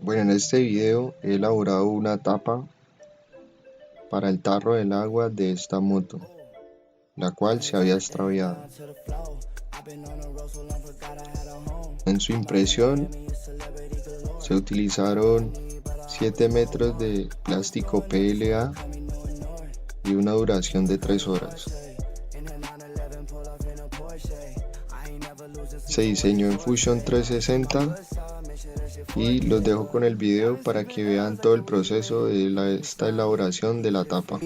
Bueno, en este video he elaborado una tapa para el tarro del agua de esta moto, la cual se había extraviado. En su impresión se utilizaron 7 metros de plástico PLA y una duración de 3 horas. Se diseñó en Fusion 360 y los dejo con el video para que vean todo el proceso de esta elaboración de la tapa.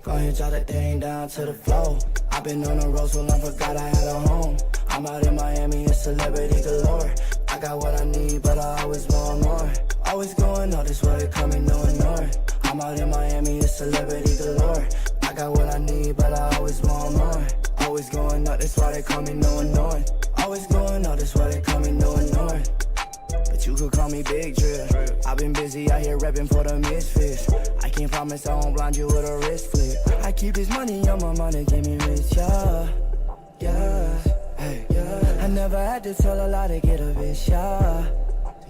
Go ahead, drop that thing down to the floor. I've been on the road so long, forgot I had a home. I'm out in Miami, it's celebrity galore. I got what I need, but I always want more. Always going all this way, they call me no ignore. I'm out in Miami, it's celebrity galore. I got what I need, but I always want more. Always going up, that's why they call me no ignore. Always going all this way, they call me no ignore. But you could call me Big Drill. I've been busy out here repping for the misfits. I can't promise I won't blind you with a wrist flip. I keep this money on my mind, it get me rich, yeah. Yeah, hey, yeah. I never had to tell a lie to get a bitch, yeah.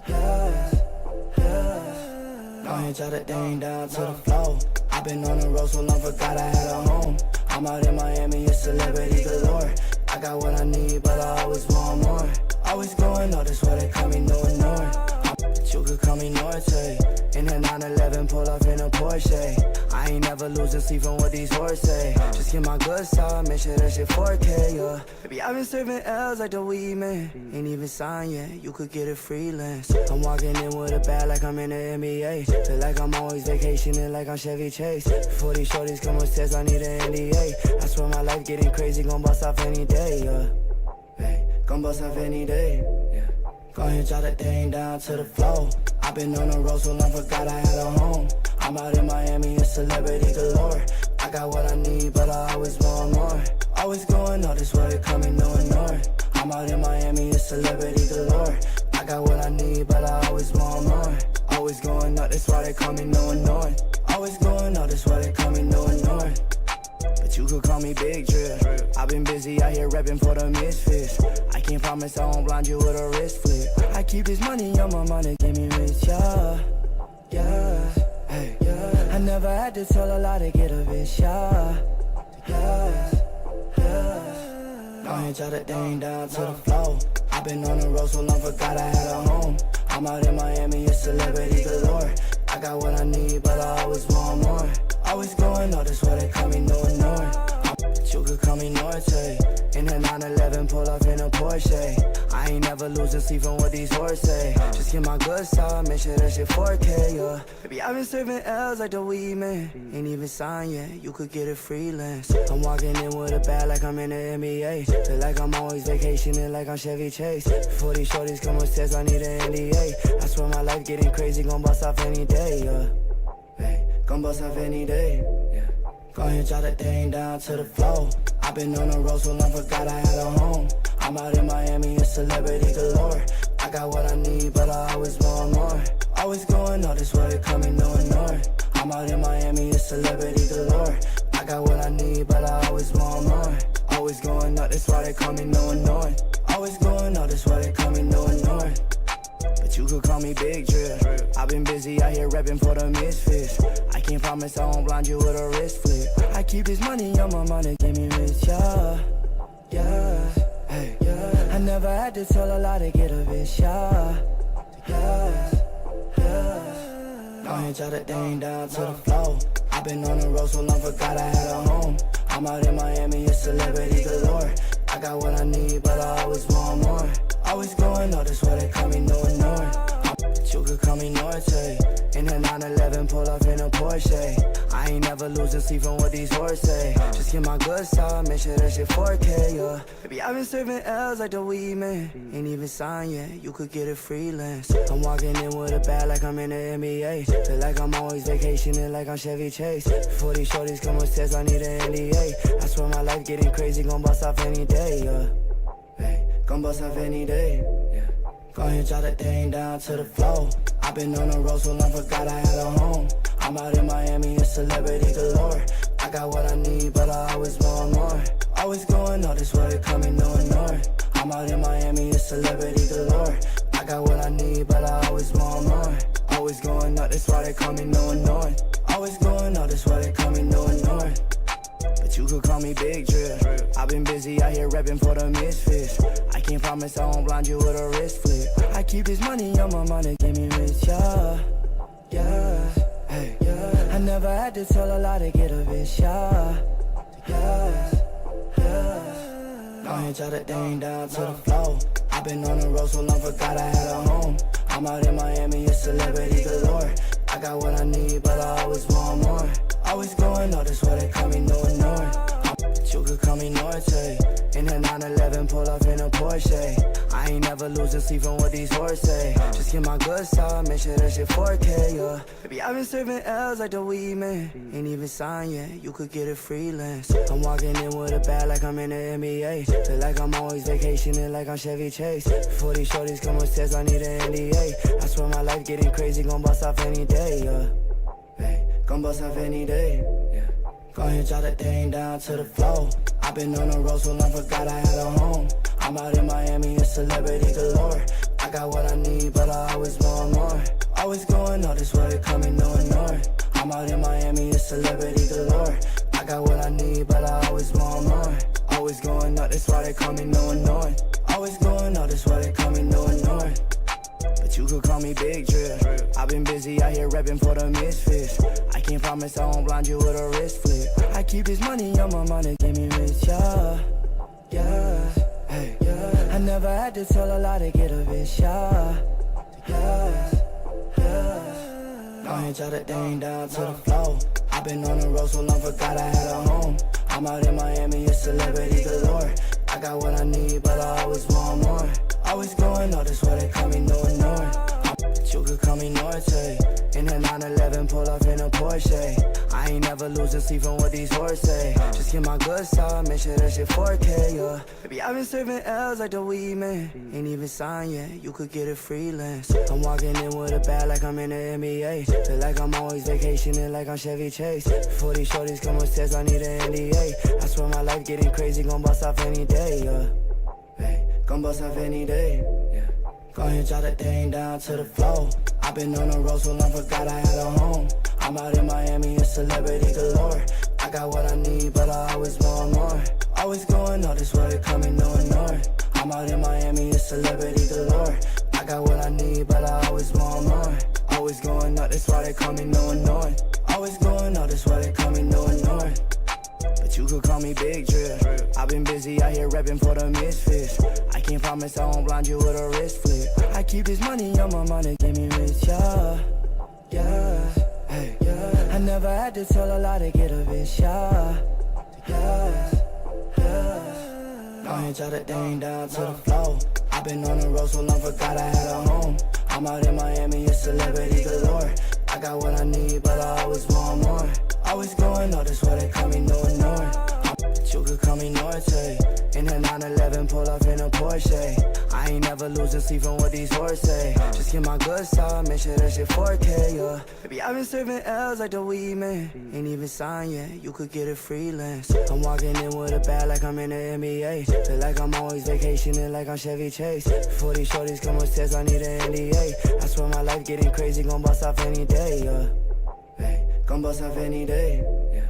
Yeah, yeah. Go ahead, drop that thing down to the floor. I've been on the road so long, forgot I had a home. I'm out in Miami, it's celebrity galore. I got what I need, but I always want more. Always going all this way, they call me no ignore. You could call me Norte. In a 911, pull off in a Porsche. I ain't never losing sleep from what these horses say. Just get my good side, make sure that shit 4K, yeah. Baby, I've been serving L's like the weed man. Ain't even signed yet, you could get it freelance. I'm walking in with a bag like I'm in the NBA. Feel like I'm always vacationing like I'm Chevy Chase. 40 shorties come upstairs, I need an NDA. I swear my life getting crazy, gon' bust off any day, yeah. Hey, gon' bust off any day, yeah. Go ahead, drop that thing down to the floor. I've been on the road so long, forgot I had a home. I'm out in Miami, it's celebrity galore. I got what I need, but I always want more. Always going all this way, they call me no ignore. I'm out in Miami, it's celebrity galore. I got what I need, but I always want more. Always going up, that's why they call me no ignore. Always going up, that's why they call me no ignore. But you could call me Big Drill. I've been busy out here repping for the misfits. I can't promise I won't blind you with a wrist flip. I keep this money on my mind, it get me rich, yeah. Yeah, hey, yeah. I never had to tell a lie to get a bitch, yeah. Yeah, yeah. Go ahead, drop that thing down to the floor. I've been on the road so long, forgot I had a home. I'm out in Miami, it's celebrity galore. I got what I need, but I always want more. Always going all this way, they call me no ignore. You could call me Norte. In a 911, pull off in a Porsche. I ain't never losing sleep from what these horses say. Just get my good side, make sure that shit 4K, yeah. Baby, I've been serving L's like the weed man. Ain't even signed yet, you could get it freelance. I'm walking in with a bag like I'm in the NBA. Feel like I'm always vacationing like I'm Chevy Chase. 40 shorties come upstairs, I need an NDA. I swear my life getting crazy, gon' bust off any day, yeah. Hey, gon' bust off any day, yeah. Go ahead, drop that thing down to the floor. I've been on the road so long, forgot I had a home. I'm out in Miami, it's celebrity galore. I got what I need, but I always want more. Always going all this way, they call me no ignore. I'm out in Miami, it's celebrity galore. I got what I need, but I always want more. Always going up, that's why they call me no ignore. Always going up, that's why they call me no ignore. But you could call me Big Drill. I've been busy out here repping for the misfits. I can't promise I won't blind you with a wrist flip. I keep this money on my mind, it get me rich, yeah. Yeah, hey, yeah. I never had to tell a lie to get a bitch, yeah. Yeah, yeah. Go ahead, drop that thing down to the floor. I've been on the road so long, forgot I had a home. I'm out in Miami, it's celebrity galore. I got what I need, but I always want more. Always going all this way, they call me no ignore. You could call me Norte. In a 911, pull off in a Porsche. I ain't never losing sleep from what these horses say. Just get my good side, make sure that shit 4K, yeah. Baby, I've been serving L's like the weed man. Ain't even signed yet, you could get it freelance. I'm walking in with a bag like I'm in the NBA. Feel like I'm always vacationing like I'm Chevy Chase. 40 shorties come upstairs, I need an NDA. I swear my life getting crazy, gon' bust off any day, yeah. Hey, gon' bust off any day, yeah. Go ahead, drop that thing down to the floor. I've been on the road so long, forgot I had a home. I'm out in Miami, it's celebrity galore. I got what I need, but I always want more. Always going all this way, they call me no north. I'm out in Miami, it's celebrity galore. I got what I need, but I always want more. Always going up, that's why they call me no north. Always going up, that's why they call me no north. But you could call me Big Drip. I've been busy out here repping for the misfits. I can't promise I won't blind you with a wrist flip. I keep this money on my mind, it get me rich, yeah. Yeah, hey, yeah. I never had to tell a lie to get a bitch, yeah. Yeah, yeah. Go ahead, drop that thing down to the floor. I've been on the road so long, forgot I had a home. I'm out in Miami, it's celebrity galore. I got what I need, but I always want more. Always going all this way, they call me no north. You could call me Norte. In a 911, pull off in a Porsche. I ain't never losing sleep on what these horses say. Just get my good side, make sure that shit 4K, yeah. Baby, I've been serving L's like the weed man. Ain't even signed yet, you could get it freelance. I'm walking in with a bag like I'm in the NBA. Feel like I'm always vacationing like I'm Chevy Chase. Before these shorties come upstairs, I need an NDA. I swear my life getting crazy, gon' bust off any day, yeah. Hey, gon' bust off any day, yeah. Go ahead, drop that thing down to the floor. I've been on the road so long, forgot I had a home. I'm out in Miami, it's celebrity galore. I got what I need, but I always want more. Always going all this way, they call me no north. I'm out in Miami, it's celebrity galore. I got what I need, but I always want more. Always going up, that's why they call me no north. Always going up, that's why they call me no north. But you could call me Big Drip. I've been busy out here repping for the misfits. I can't promise I won't blind you with a wrist flip. I keep this money on my mind, it get me rich, yeah. Yeah, hey, yeah. I never had to tell a lie to get a bitch, yeah. Yeah, yeah. Go ahead, drop that thing down to the floor. I've been on the road so long, forgot I had a home. I'm out in Miami, it's celebrity galore. I got what I need, but I always want more. Always going all this way, they call me no north. You could call me Norte. In a 911, pull off in a Porsche. I ain't never losing sleep on what these horses say. Just get my good side, make sure that shit 4K, yeah. Baby, I've been serving L's like the weed man. Ain't even signed yet, you could get it freelance. I'm walking in with a bag like I'm in the NBA. Feel like I'm always vacationing like I'm Chevy Chase. Before these shorties come upstairs, I need an NDA. I swear my life getting crazy, gon' bust off any day, yeah. Hey, gon' bust off any day, yeah. Go ahead, drop that thing down to the floor. I've been on the road so long, forgot I had a home. I'm out in Miami, it's celebrity galore. I got what I need, but I always want more. Always going all this way, they call me no north. I'm out in Miami, it's celebrity galore. I got what I need, but I always want more. Always going up, that's why they call me no north. Always going up, that's why they call me no north. But you could call me Big Drip. I've been busy out here repping for the misfits. I can't promise I won't blind you with a wrist flip. I keep this money on my mind, it get me rich, yeah. Yeah, hey, yeah. I never had to tell a lie to get a bitch, yeah. Yeah, yeah. Go ahead, drop that thing down to the floor. I've been on the road so long, forgot I had a home. I'm out in Miami, it's celebrity galore. I got what I need, but I always want more. Always going all this way, they call me no north. You could call me Norte. In a 911, pull off in a Porsche. I ain't never losing sleep on what these horses say. Just get my good side, make sure that shit 4K, yeah. Baby, I've been serving L's like the weed man. Ain't even signed yet, you could get it freelance. I'm walking in with a bag like I'm in the NBA. Feel like I'm always vacationing like I'm Chevy Chase. Before these shorties come upstairs, I need an NDA. I swear my life getting crazy, gon' bust off any day, yeah. Hey, gon' bust off any day, yeah.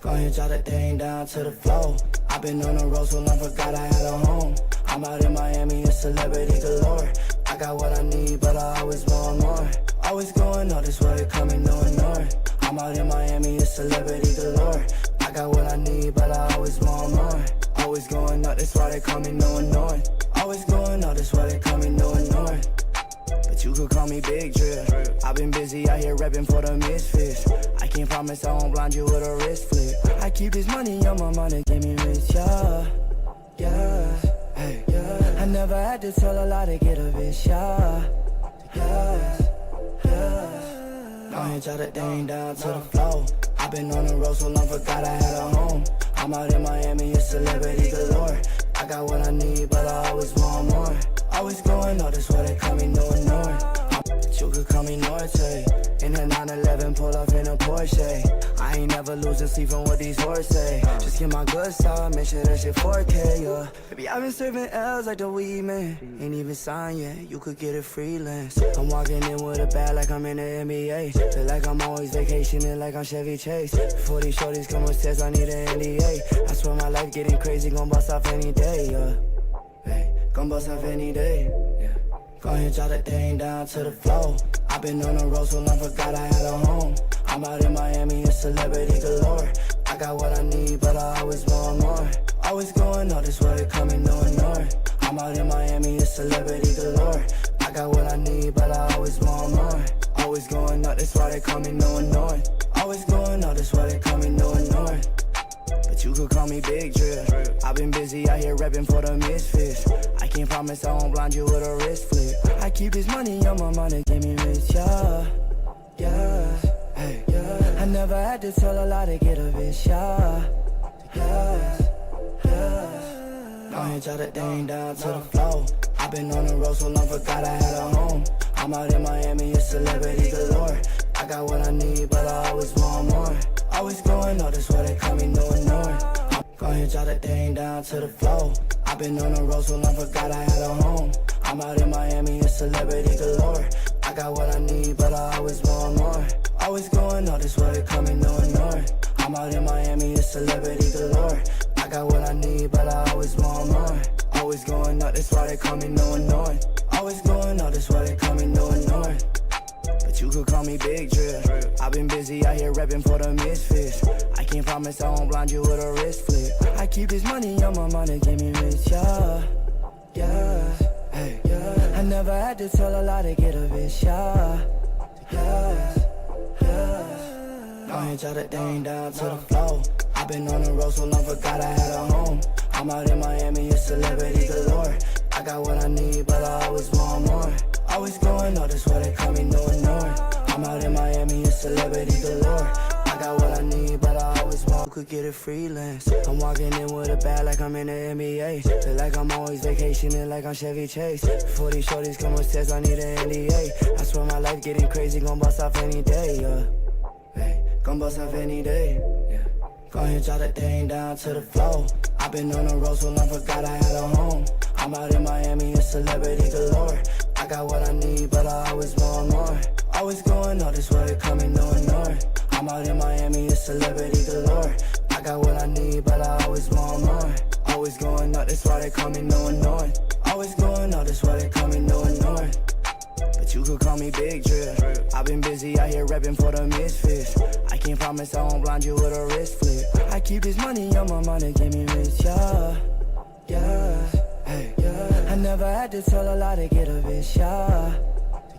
Go ahead, drop that thing down to the floor. I've been on the road so long, forgot I had a home. I'm out in Miami, it's celebrity galore. I got what I need, but I always want more. Always going all this way, they call me no north. I'm out in Miami, it's celebrity galore. I got what I need, but I always want more. Always going up, that's why they call me no north. Always going up, that's why they call me no north. But you could call me Big Drip. I've been busy out here repping for the misfits. I can't promise I won't blind you with a wrist flip. I keep this money on my mind, it get me rich, yeah. Yeah, hey, yeah. I never had to tell a lie to get a bitch, yeah. Yeah, yeah. Go ahead, drop that thing down to the floor. I've been on the road so long, forgot I had a home. I'm out in Miami, it's celebrity galore. I got what I need, but I always want more. Always going up, that's why they call me no North. You could call me Norte. In a 911, pull off in a Porsche. I ain't never losing sleep on what these horses say. Just get my good side, make sure that shit 4K, yeah. Baby, I've been serving L's like the weed man. Ain't even signed yet, you could get it freelance. I'm walking in with a bag like I'm in the NBA. Feel like I'm always vacationing like I'm Chevy Chase. Before these shorties come upstairs, I need an NDA. I swear my life getting crazy, gon' bust off any day, yeah. Hey, gon' bust off any day, yeah. Go ahead, drop that thing down to the floor. I've been on the road so long, forgot I had a home. I'm out in Miami, it's celebrity galore. I got what I need, but I always want more. Always going up, that's why they call me no North. I'm out in Miami, it's celebrity galore. I got what I need, but I always want more. Always going up, that's why they call me no North. Always going up, that's why they call me no North. But you could call me Big Drip. I've been busy out here repping for the misfits. I can't promise I won't blind you with a wrist flip. I keep his money on my mind, it get me rich, yeah. Yeah, hey, yeah. I never had to tell a lie to get a bitch, yeah. Yeah, yeah. Go ahead, drop that thing down to the floor. I've been on the road so long, forgot I had a home. I'm out in Miami, it's celebrity galore. I got what I need, but I always want more. Always going up, that's why they call me no North. Go ahead, drop that thing down to the floor. I've been on the road so long, forgot I had a home. I'm out in Miami, it's celebrity galore. I got what I need, but I always want more. Always going up, that's why they call me no North. I'm out in Miami, it's celebrity galore. I got what I need, but I always want more. Always going up, that's why they call me no North. Always going up, that's why they call me no North. But you could call me Big Drip. I've been busy out here repping for the misfits. I can't promise I won't blind you with a wrist flip. I keep his money on my mind, it get me rich, yeah. Yeah, hey, yeah. I never had to tell a lie to get a bitch, yeah. Yeah, yeah. Go ahead, drop that thing down to the floor. I've been on the road so long, forgot I had a home. I'm out in Miami, it's celebrity galore. I got what I need, but I always want more. Always going up, that's why they call me no North. I'm out in Miami, it's celebrity galore. I got what I need, but I always want. You could get it freelance. I'm walking in with a bag like I'm in the NBA. Feel like I'm always vacationing like I'm Chevy Chase. Before these shorties come upstairs, I need an NDA. I swear my life getting crazy, gon' bust off any day, yeah. Hey, gon' bust off any day, yeah. Go ahead, drop that thing down to the floor. I've been on the road so long, forgot I had a home. I'm out in Miami, it's celebrity galore. I got what I need, but I always want more. Always going up, that's why they call me no North. I'm out in Miami, it's celebrity galore. I got what I need, but I always want more. Always going up, that's why they call me no North. Always going up, that's why they call me no North. But you could call me Big Drip. I've been busy out here repping for the misfits. I can't promise I won't blind you with a wrist flip. I keep his money on my mind, it get me rich, yeah. Yeah, hey, yeah. I never had to tell a lie to get a bitch, yeah.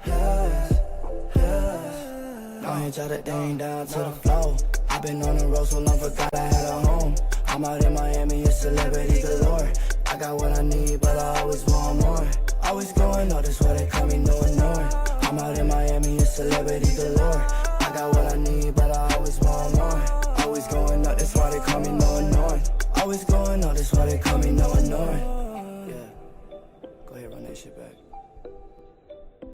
Yeah, yeah. Go ahead, drop that thing down to the floor. I've been on the road so long, forgot I had a home. I'm out in Miami, it's celebrity galore. I got what I need, but I always want more. Always going up, that's why they call me no North. I'm out in Miami, it's celebrity galore. I got what I need, but I always want more. Always going up, that's why they call me no North. Always going up, that's why they call me no North. Yeah, go ahead, run that shit back.